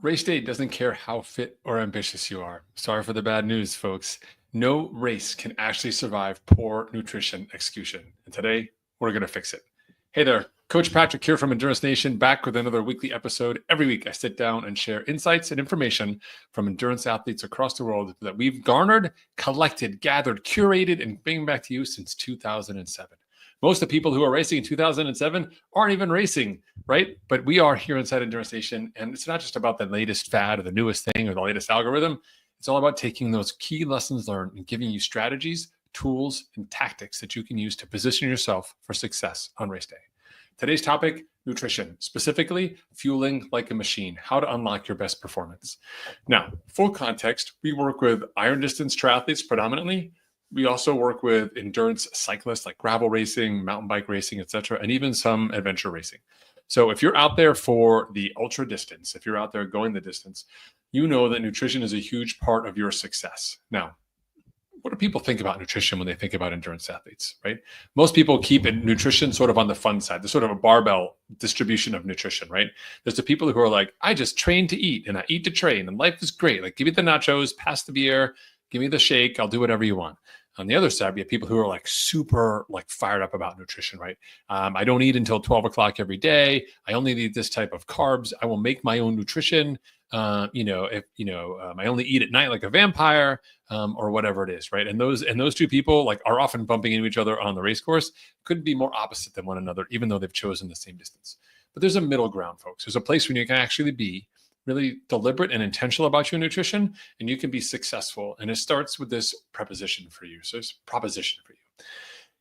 Race day doesn't care how fit or ambitious you are. Sorry for the bad news, folks. No race can actually survive poor nutrition execution. And today, we're going to fix it. Hey there, Coach Patrick here from Endurance Nation, back with another weekly episode. Every week, I sit down and share insights and information from endurance athletes across the world that we've garnered, collected, gathered, curated, and bringing back to you since 2007. Most of the people who are racing in 2007 aren't even racing, right? But we are here inside Endurance Nation, and it's not just about the latest fad or the newest thing or the latest algorithm. It's all about taking those key lessons learned and giving you strategies, tools, and tactics that you can use to position yourself for success on race day. Today's topic, nutrition, specifically fueling like a machine, how to unlock your best performance. Now, full context, we work with iron distance triathletes predominantly. We also work with endurance cyclists like gravel racing, mountain bike racing, etc., and even some adventure racing. So if you're out there for the ultra distance, if you're out there going the distance, you know that nutrition is a huge part of your success. Now, what do people think about nutrition when they think about endurance athletes, right? Most people keep nutrition sort of on the fun side. There's sort of a barbell distribution of nutrition, right? There's the people who are like, I just train to eat and I eat to train and life is great. Like, give me the nachos, pass the beer, give me the shake, I'll do whatever you want. On the other side, we have people who are like super like fired up about nutrition, right? I don't eat until 12 o'clock every day. I only eat this type of carbs. I will make my own nutrition. I only eat at night like a vampire, or whatever it is, right? And those two people like are often bumping into each other on the race course. Couldn't be more opposite than one another, even though they've chosen the same distance. But there's a middle ground, folks. There's a place where you can actually be really deliberate and intentional about your nutrition, and you can be successful. And it starts with this preposition for you. So it's proposition for you.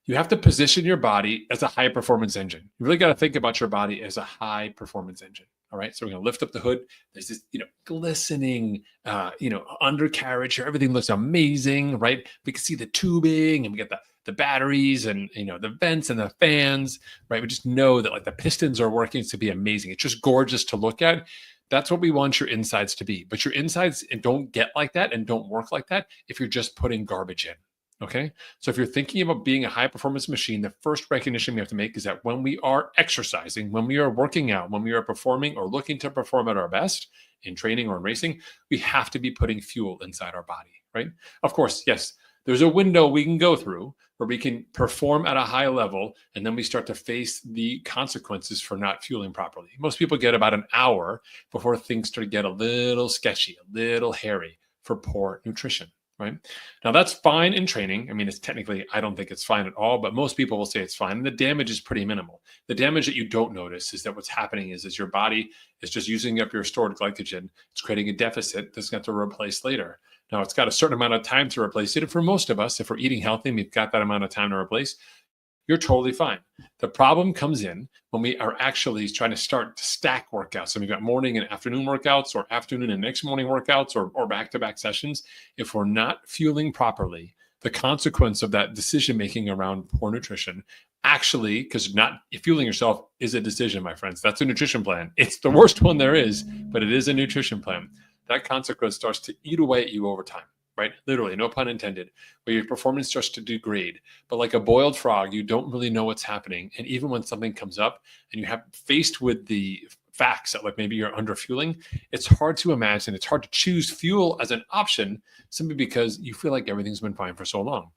You have to position your body as a high performance engine. You really got to think about your body as a high performance engine. All right. So we're going to lift up the hood. There's this, glistening, undercarriage here. Everything looks amazing, right? We can see the tubing and we get the batteries and, the vents and the fans, right? We just know that like the pistons are working to be amazing. It's just gorgeous to look at. That's what we want your insides to be. But your insides don't get like that and don't work like that if you're just putting garbage in. Okay. So if you're thinking about being a high performance machine, the first recognition we have to make is that when we are exercising, when we are working out, when we are performing or looking to perform at our best in training or in racing, we have to be putting fuel inside our body, right? Of course, yes, there's a window we can go through where we can perform at a high level, and then we start to face the consequences for not fueling properly. Most people get about an hour before things start to get a little sketchy, a little hairy for poor nutrition, right? Now, that's fine in training. I mean, it's technically, I don't think it's fine at all, but most people will say it's fine. And the damage is pretty minimal. The damage that you don't notice is that what's happening is your body is just using up your stored glycogen. It's creating a deficit that's got to replace later. Now, it's got a certain amount of time to replace it. And for most of us, if we're eating healthy and we've got that amount of time to replace, you're totally fine. The problem comes in when we are actually trying to start to stack workouts. So we've got morning and afternoon workouts or afternoon and next morning workouts or back-to-back sessions. If we're not fueling properly, the consequence of that decision-making around poor nutrition actually, because not fueling yourself is a decision, my friends. That's a nutrition plan. It's the worst one there is, but it is a nutrition plan. That consequence starts to eat away at you over time, right? Literally, no pun intended, where your performance starts to degrade. But like a boiled frog, you don't really know what's happening. And even when something comes up and you have faced with the facts that like maybe you're under fueling, it's hard to imagine. It's hard to choose fuel as an option simply because you feel like everything's been fine for so long.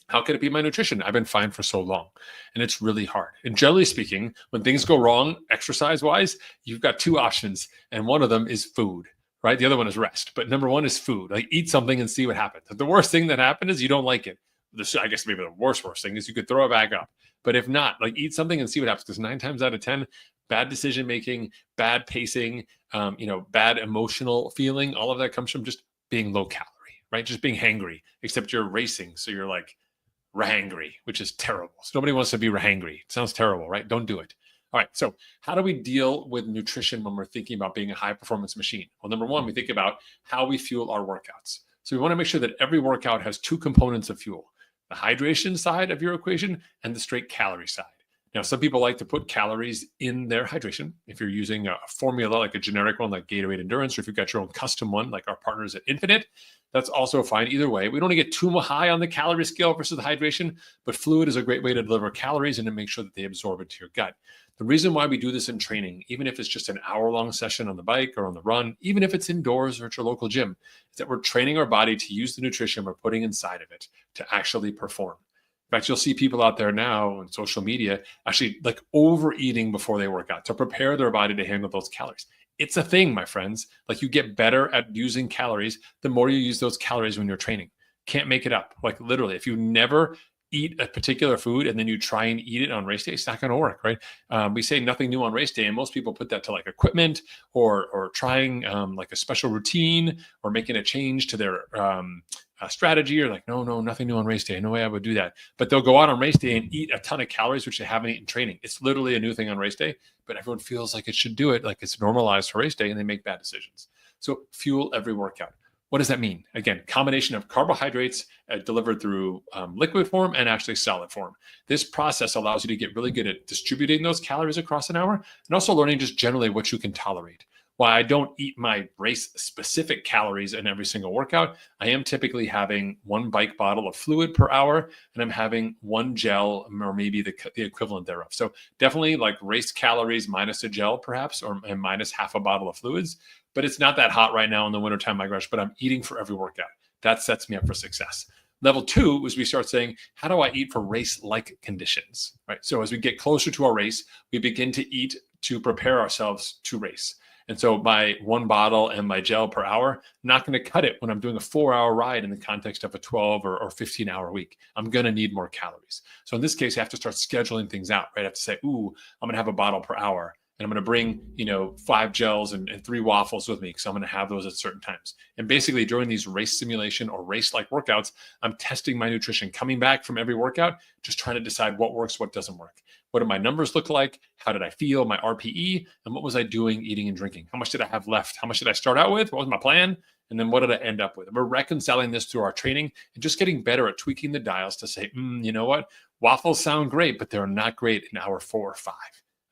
How could it be my nutrition? I've been fine for so long. And it's really hard. And generally speaking, when things go wrong exercise-wise, you've got two options. And one of them is food. Right? The other one is rest. But number one is food. Like eat something and see what happens. The worst thing that happened is you don't like it. I guess maybe the worst thing is you could throw it back up. But if not, like eat something and see what happens. Because 9 times out of 10, bad decision making, bad pacing, bad emotional feeling, all of that comes from just being low calorie, right? Just being hangry, except you're racing. So you're like rangry, which is terrible. So nobody wants to be hangry. It sounds terrible, right? Don't do it. All right, so how do we deal with nutrition when we're thinking about being a high-performance machine? Well, number one, we think about how we fuel our workouts. So we want to make sure that every workout has two components of fuel, the hydration side of your equation and the straight calorie side. Now, some people like to put calories in their hydration. If you're using a formula, like a generic one, like Gatorade Endurance, or if you've got your own custom one, like our partners at Infinite, that's also fine. Either way, we don't want to get too high on the calorie scale versus the hydration, but fluid is a great way to deliver calories and to make sure that they absorb into your gut. The reason why we do this in training, even if it's just an hour-long session on the bike or on the run, even if it's indoors or at your local gym, is that we're training our body to use the nutrition we're putting inside of it to actually perform. In fact, you'll see people out there now on social media actually like overeating before they work out to prepare their body to handle those calories. It's a thing, my friends. Like, you get better at using calories the more you use those calories when you're training. Can't make it up. Like, literally, if you never eat a particular food and then you try and eat it on race day, it's not going to work, right? We say nothing new on race day, and most people put that to like equipment or trying like a special routine or making a change to their strategy, or like, no, nothing new on race day. No way I would do that. But they'll go out on race day and eat a ton of calories, which they haven't eaten training. It's literally a new thing on race day, but everyone feels like it should do it, like it's normalized for race day, and they make bad decisions. So fuel every workout. What does that mean? Again, combination of carbohydrates delivered through liquid form and actually solid form. This process allows you to get really good at distributing those calories across an hour and also learning just generally what you can tolerate. While I don't eat my race-specific calories in every single workout, I am typically having one bike bottle of fluid per hour, and I'm having one gel or maybe the equivalent thereof. So definitely like race calories minus a gel perhaps, and minus half a bottle of fluids. But it's not that hot right now in the wintertime, my gosh, but I'm eating for every workout. That sets me up for success. Level 2 is we start saying, how do I eat for race-like conditions, right? So as we get closer to our race, we begin to eat to prepare ourselves to race. And so my one bottle and my gel per hour, not going to cut it when I'm doing a 4-hour ride in the context of a 12 or 15-hour week. I'm going to need more calories. So in this case, I have to start scheduling things out, right? I have to say, I'm going to have a bottle per hour. And I'm going to bring, 5 gels and 3 waffles with me because I'm going to have those at certain times. And basically during these race simulation or race-like workouts, I'm testing my nutrition, coming back from every workout, just trying to decide what works, what doesn't work. What do my numbers look like? How did I feel? My RPE? And what was I doing, eating and drinking? How much did I have left? How much did I start out with? What was my plan? And then what did I end up with? And we're reconciling this through our training and just getting better at tweaking the dials to say, you know what? Waffles sound great, but they're not great in hour 4 or 5.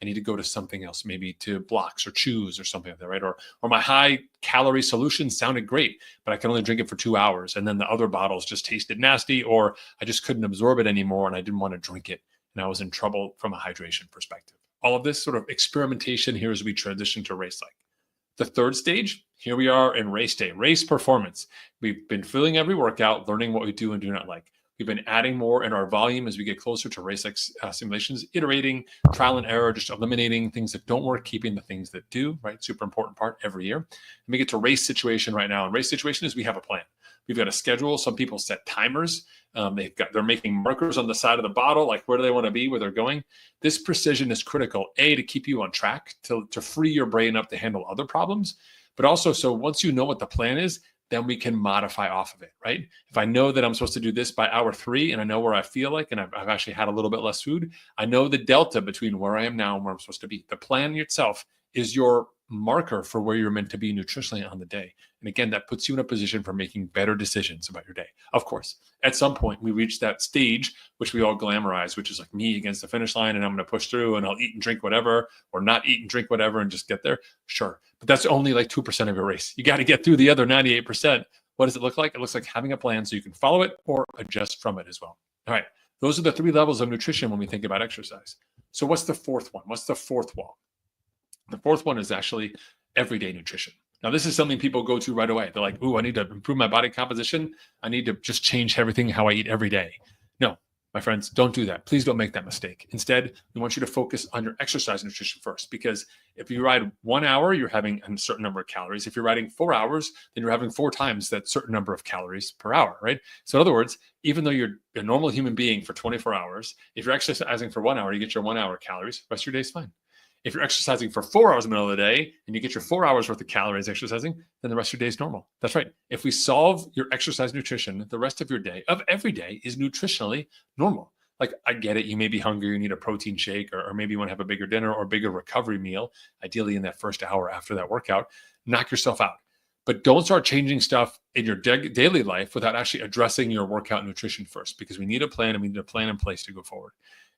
I need to go to something else, maybe to blocks or chews or something like that, right? Or my high calorie solution sounded great, but I can only drink it for 2 hours. And then the other bottles just tasted nasty, or I just couldn't absorb it anymore and I didn't want to drink it. And I was in trouble from a hydration perspective. All of this sort of experimentation here as we transition to race like. The third stage, here we are in race day, race performance. We've been filling every workout, learning what we do and do not like. We've been adding more in our volume as we get closer to race simulations, iterating, trial and error, just eliminating things that don't work, keeping the things that do, right? Super important part every year. And we get to race situation right now. And race situation is we have a plan. We've got a schedule. Some people set timers. They're making markers on the side of the bottle, like where do they want to be, where they're going. This precision is critical, A, to keep you on track, to free your brain up to handle other problems, but also so once you know what the plan is, then we can modify off of it, right? If I know that I'm supposed to do this by hour 3 and I know where I feel like, and I've actually had a little bit less food, I know the delta between where I am now and where I'm supposed to be. The plan itself is your marker for where you're meant to be nutritionally on the day. And again, that puts you in a position for making better decisions about your day. Of course, at some point we reach that stage, which we all glamorize, which is like me against the finish line and I'm going to push through and I'll eat and drink whatever, or not eat and drink whatever and just get there. Sure. But that's only like 2% of your race. You got to get through the other 98%. What does it look like? It looks like having a plan so you can follow it or adjust from it as well. All right. Those are the 3 levels of nutrition when we think about exercise. So what's the 4th one? What's the 4th wall? The 4th one is actually everyday nutrition. Now, this is something people go to right away. They're like, I need to improve my body composition. I need to just change everything how I eat every day. No, my friends, don't do that. Please don't make that mistake. Instead, we want you to focus on your exercise nutrition first, because if you ride 1 hour, you're having a certain number of calories. If you're riding 4 hours, then you're having 4 times that certain number of calories per hour, right? So in other words, even though you're a normal human being for 24 hours, if you're exercising for 1 hour, you get your 1 hour calories, the rest of your day is fine. If you're exercising for 4 hours in the middle of the day and you get your 4 hours worth of calories exercising, then the rest of your day is normal. That's right. If we solve your exercise nutrition, the rest of your day, of every day, is nutritionally normal. Like, I get it. You may be hungry. You need a protein shake, or maybe you want to have a bigger dinner or bigger recovery meal, ideally in that first hour after that workout. Knock yourself out. But don't start changing stuff in your daily life without actually addressing your workout nutrition first, because we need a plan and we need a plan in place to go forward.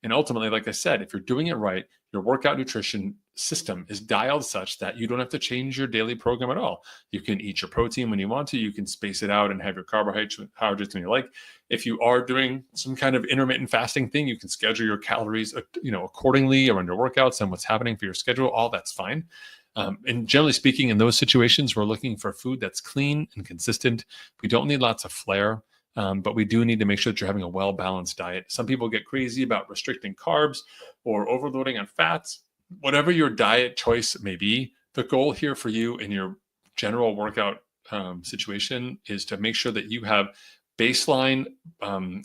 And ultimately, like I said, if you're doing it right, your workout nutrition system is dialed such that you don't have to change your daily program at all. You can eat your protein when you want to. You can space it out and have your carbohydrates when you like. If you are doing some kind of intermittent fasting thing, you can schedule your calories, accordingly around your workouts and what's happening for your schedule. All that's fine. And generally speaking, in those situations, we're looking for food that's clean and consistent. We don't need lots of flair. But we do need to make sure that you're having a well-balanced diet. Some people get crazy about restricting carbs or overloading on fats. Whatever your diet choice may be, the goal here for you in your general workout situation is to make sure that you have baseline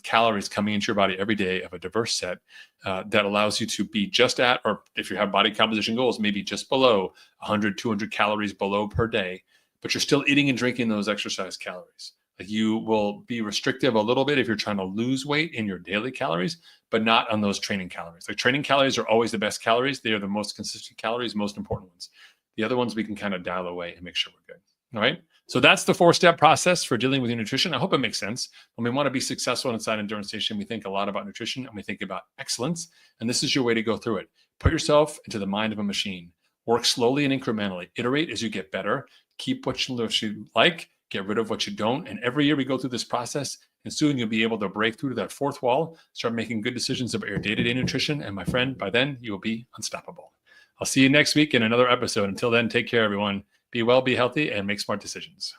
calories coming into your body every day of a diverse set that allows you to be just at, or if you have body composition goals, maybe just below 100, 200 calories below per day, but you're still eating and drinking those exercise calories. Like you will be restrictive a little bit if you're trying to lose weight in your daily calories, but not on those training calories. Like training calories are always the best calories. They are the most consistent calories, most important ones. The other ones we can kind of dial away and make sure we're good. All right. So that's the 4-step process for dealing with your nutrition. I hope it makes sense. When we want to be successful inside Endurance Nation, we think a lot about nutrition and we think about excellence. And this is your way to go through it. Put yourself into the mind of a machine. Work slowly and incrementally. Iterate as you get better. Keep what you like. Get rid of what you don't. And every year we go through this process, and soon you'll be able to break through to that fourth wall, start making good decisions about your day-to-day nutrition. And my friend, by then you will be unstoppable. I'll see you next week in another episode. Until then, take care, everyone. Be well, be healthy, and make smart decisions.